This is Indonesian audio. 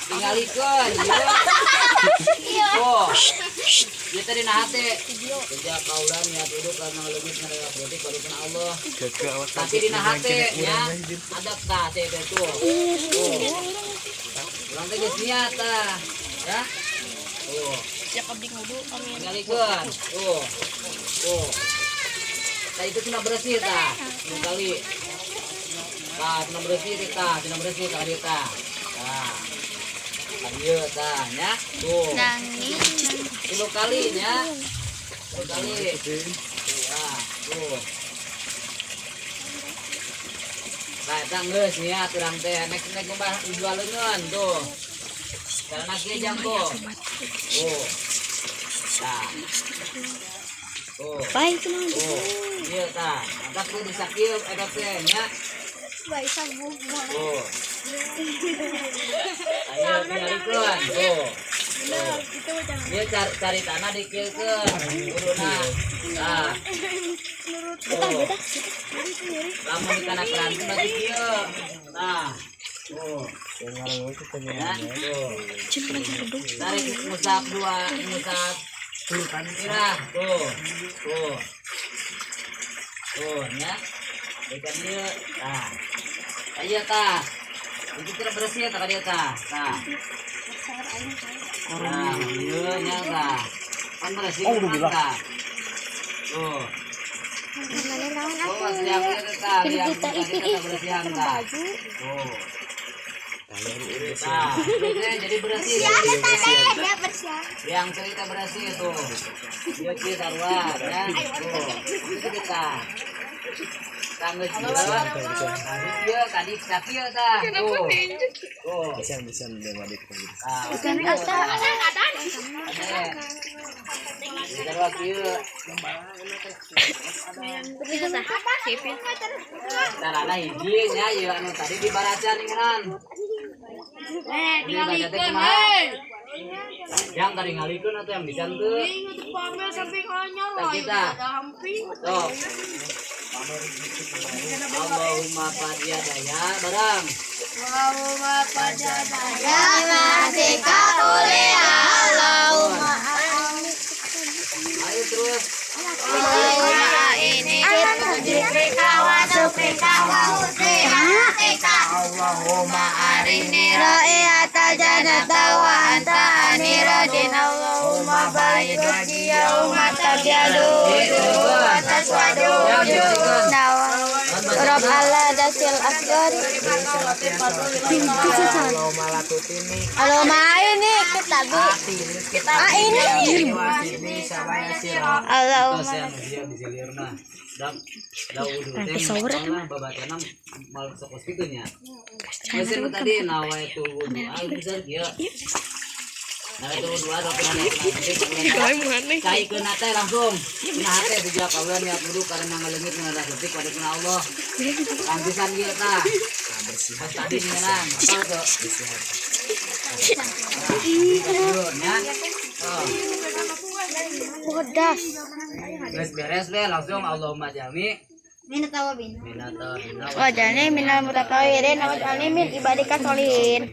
Tingalikeun oh ieu teh dina hate sejak kaula niat hidup karena leungit ngarewa politik barusan Allah tapi dina hate nya adab tah teh tuh urang teh geus niat tah ya siap abdi ngudu amin tingalikeun tah itu cina bersih tah kali tah cina bersih tah cina bersih tah dieu tah tah dieu tah nya tuh nangis 10 kali nya 10 kali tah tuh nah eta geus niat urang teh nek kumbah jual leungeun tuh karena kieu jam tuh tah baik mah iya tah ada kudu sakieu eta teh nya baik sabuk ayo tingalikeun dia cari tanah dikilkeun kuduna tah lamun di tanah keranti bagi kieu tah tarik musab dua musab kira tuh nya ikan dia tah ayo tah itu kira bersih tah dia tah nah ieu nya tah kan bersih tah tuh masih yang itu tah liang kita bersihan tah tuh nah, jadi bersih. Yang kita bersih itu, dia kita luar, ya. Itu kita. Tanggal dia tadi sakit dah. Tuh. Bisa dewadit. Ini carana hiji nya ieu anu tadi dibaracan ngan. Yang tadi ngalikeun atau yang bisa teu? Kita. Tuh. Allahumma padiyadaya barang. Allahumma padiyadaya masika kuliah Allahumma ayo terus. ini kita wasukrika wa husnika Allahumma arini ra'iyata janata wa anta aniradin Allahumma baik wajhi yauma tabyadu wa taswadu Rob Allah dasil asgari Allahumma ini kita ini Allahumma nanti sore babatena mal sokos kitunya mesin tadi nawa itu bisa dia nah itu dua cai kena teh langsung kena hate dijak kawan niat wudu karena ngaleungit ngadah detik pada kena Allah kampisan ieu tah pas tadi ngeunang apa tuh nya bodas beres langsung Allahumma jami minatawabin minata wajane minal mutatawirin wa jani min ibadika solihin